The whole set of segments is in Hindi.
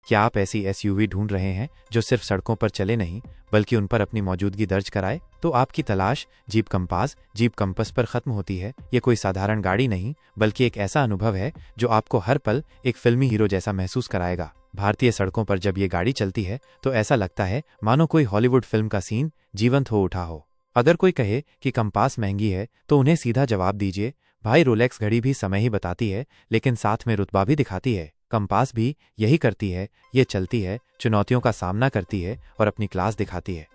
क्या आप ऐसी एसयूवी ढूंढ रहे हैं जो सिर्फ सड़कों पर चले नहीं बल्कि उन पर अपनी मौजूदगी दर्ज कराए? तो आपकी तलाश जीप कंपास पर खत्म होती है। ये कोई साधारण गाड़ी नहीं बल्कि एक ऐसा अनुभव है जो आपको हर पल एक फिल्मी हीरो जैसा महसूस कराएगा। भारतीय सड़कों पर जब ये गाड़ी चलती है तो ऐसा लगता है मानो कोई हॉलीवुड फिल्म का सीन जीवंत हो उठा हो। अगर कोई कहे कि कंपास महंगी है तो उन्हें सीधा जवाब दीजिए, भाई रोलेक्स घड़ी भी समय ही बताती है लेकिन साथ में रुतबा भी दिखाती है। कंपास भी यही करती है, ये चलती है, चुनौतियों का सामना करती है और अपनी क्लास दिखाती है।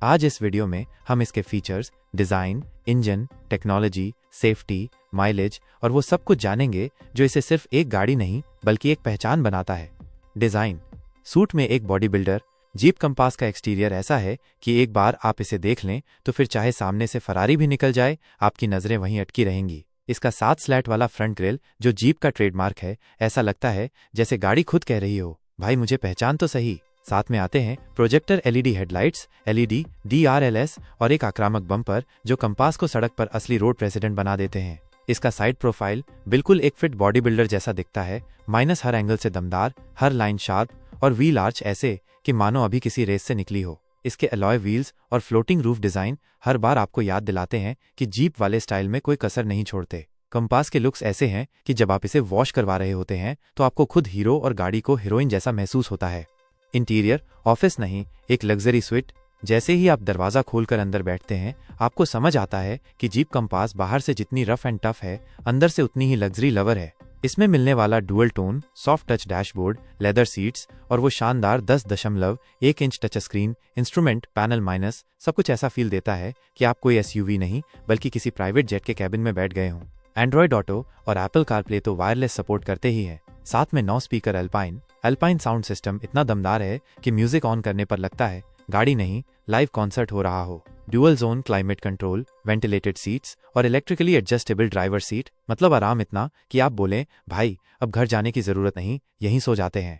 आज इस वीडियो में हम इसके features, design, engine, technology, safety, mileage और वो सब कुछ जानेंगे जो इसे सिर्फ एक गाड़ी नहीं बल्कि एक पहचान बनाता है। डिज़ाइन। सूट में एक बॉडी बिल्डर। जीप कंपास का एक्सटीरियर ऐसा है कि एक बार आप इसे देख लें तो फिर चाहे सामने से फरारी भी निकल जाए आपकी नज़रें वहीं अटकी रहेंगी। इसका 7 स्लैट वाला फ्रंट ग्रिल जो जीप का ट्रेडमार्क है, ऐसा लगता है जैसे गाड़ी खुद कह रही हो, भाई मुझे पहचान तो सही। साथ में आते हैं projector LED headlights, LED, DRLs और एक आक्रामक बम्पर जो कंपास को सड़क पर असली रोड प्रेसिडेंट बना देते हैं। इसका साइड प्रोफाइल बिल्कुल एक फिट बॉडी बिल्डर जैसा दिखता है, माइनस हर एंगल से दमदार, हर लाइन शार्प और व्हील आर्च ऐसे कि मानो अभी किसी रेस से निकली हो। इसके अलॉय व्हील्स और फ्लोटिंग रूफ डिजाइन हर बार आपको याद दिलाते हैं कि जीप वाले स्टाइल में कोई कसर नहीं छोड़ते। कंपास के लुक्स ऐसे हैं कि जब आप इसे वॉश करवा रहे होते हैं तो आपको खुद हीरो और गाड़ी को हीरोइन जैसा महसूस होता है। इंटीरियर ऑफिस नहीं, एक लग्जरी स्वीट। जैसे ही आप दरवाजा खोलकर अंदर बैठते हैं आपको समझ आता है कि जीप कंपास बाहर से जितनी रफ एंड टफ है, अंदर से उतनी ही लग्जरी लवर है। इसमें मिलने वाला dual tone soft touch dashboard, leather seats और वो शानदार 10.1 inch touch screen, instrument panel minus सब कुछ ऐसा फील देता है कि आप कोई एसयूवी नहीं बल्कि किसी प्राइवेट जेट के कैबिन में बैठ गए हों। एंड्रॉयड ऑटो और एप्पल कारप्ले तो वायरलेस सपोर्ट करते ही है, साथ में 9 स्पीकर अल्पाइन साउंड सिस्टम इतना दमदार है कि म्यूजिक ऑन करने पर लगता है गाड़ी नहीं लाइव कॉन्सर्ट हो रहा हो। Dual zone climate control, ventilated seats और इलेक्ट्रिकली एडजस्टेबल ड्राइवर सीट, मतलब आराम इतना कि आप बोलें भाई अब घर जाने की जरूरत नहीं, यहीं सो जाते हैं।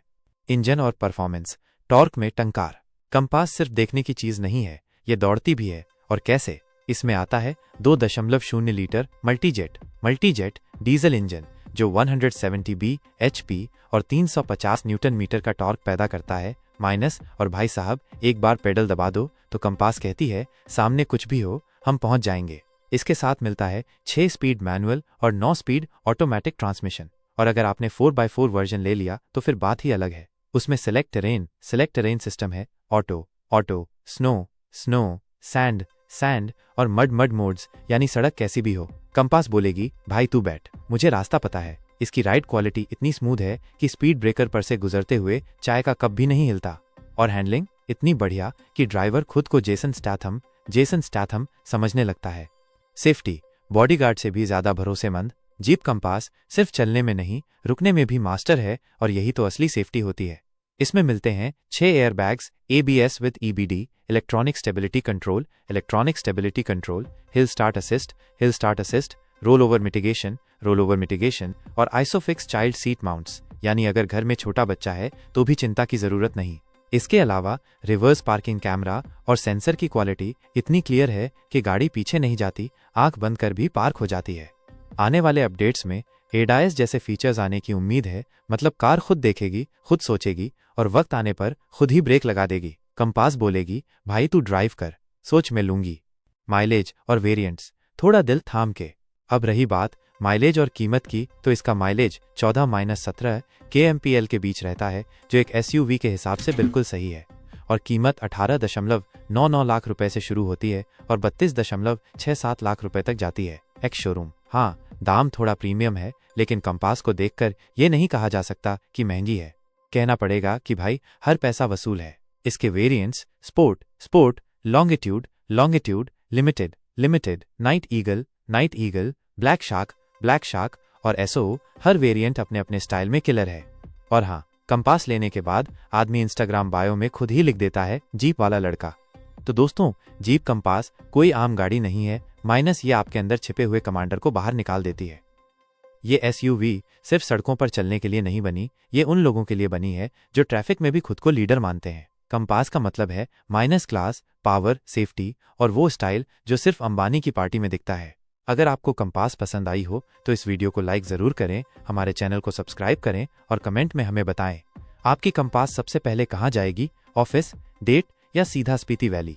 इंजन और परफॉर्मेंस। टॉर्क में टंकार। कंपास सिर्फ देखने की चीज नहीं है, ये दौड़ती भी है। और कैसे? इसमें आता है 2.0 लीटर मल्टीजेट डीजल इंजन जो 170 bhp और 350 न्यूटन मीटर का टॉर्क पैदा करता है। माइनस और भाई साहब एक बार पेडल दबा दो तो कंपास कहती है सामने कुछ भी हो हम पहुंच जाएंगे। इसके साथ मिलता है 6 स्पीड मैनुअल और 9 स्पीड ऑटोमेटिक ट्रांसमिशन। और अगर आपने 4x4 वर्जन ले लिया तो फिर बात ही अलग है। उसमें सेलेक्ट टेरेन सिस्टम है, ऑटो, स्नो, सैंड और मड मोड्स, यानी सड़क कैसी भी हो कंपास बोलेगी भाई तू बैठ, मुझे रास्ता पता है। इसकी राइड क्वालिटी इतनी स्मूथ है कि स्पीड ब्रेकर पर से गुजरते हुए चाय का कप भी नहीं हिलता। और हैंडलिंग इतनी बढ़िया कि ड्राइवर खुद को जेसन स्टैथम समझने लगता है। सेफ्टी बॉडीगार्ड से भी ज्यादा भरोसेमंद। जीप कंपास सिर्फ चलने में नहीं रुकने में भी मास्टर है और यही तो असली सेफ्टी होती है। इसमें मिलते हैं 6 airbags, ABS with EBD, electronic stability control, hill start assist, roll over mitigation और आइसोफिक्स चाइल्ड सीट माउंट्स, यानी अगर घर में छोटा बच्चा है तो भी चिंता की जरूरत नहीं। इसके अलावा रिवर्स पार्किंग कैमरा और सेंसर की क्वालिटी इतनी क्लियर है कि गाड़ी पीछे नहीं जाती, आंख बंद कर भी पार्क हो जाती है। आने वाले अपडेट्स में ADAS जैसे फीचर्स आने की उम्मीद है, मतलब कार खुद देखेगी, खुद सोचेगी और वक्त आने पर खुद ही ब्रेक लगा देगी। कंपास बोलेगी भाई तू ड्राइव कर, सोच मैं लूंगी। माइलेज और वेरिएंट्स, थोड़ा दिल थाम के। अब रही बात माइलेज और कीमत की, तो इसका माइलेज 14-17 kmpl के बीच रहता है जो एक एसयूवी के हिसाब से बिल्कुल सही है। और कीमत 18.99 लाख रुपए से शुरू होती है और 32.67 लाख रुपए तक जाती है एक्स शोरूम। हाँ, दाम थोड़ा प्रीमियम है लेकिन कंपास को देखकर ये नहीं कहा जा सकता कि महंगी है, कहना पड़ेगा कि भाई हर पैसा वसूल है। इसके variants sport, longitude, limited, night eagle, black shark और SO, हर वेरिएंट अपने अपने स्टाइल में किलर है। और हाँ, कंपास लेने के बाद आदमी इंस्टाग्राम बायो में खुद ही लिख देता है जीप वाला लड़का। तो दोस्तों, जीप कंपास कोई आम गाड़ी नहीं है, माइनस ये आपके अंदर छिपे हुए कमांडर को बाहर निकाल देती है। ये एसयूवी सिर्फ सड़कों पर चलने के लिए नहीं बनी, ये उन लोगों के लिए बनी है जो ट्रैफिक में भी खुद को लीडर मानते हैं। कंपास का मतलब है माइनस क्लास, पावर, सेफ्टी और वो स्टाइल जो सिर्फ अंबानी की पार्टी में दिखता है। अगर आपको कंपास पसंद आई हो तो इस वीडियो को लाइक ज़रूर करें, हमारे चैनल को सब्सक्राइब करें और कमेंट में हमें बताएं आपकी कंपास सबसे पहले कहाँ जाएगी? ऑफिस, डेट या सीधा स्पीति वैली?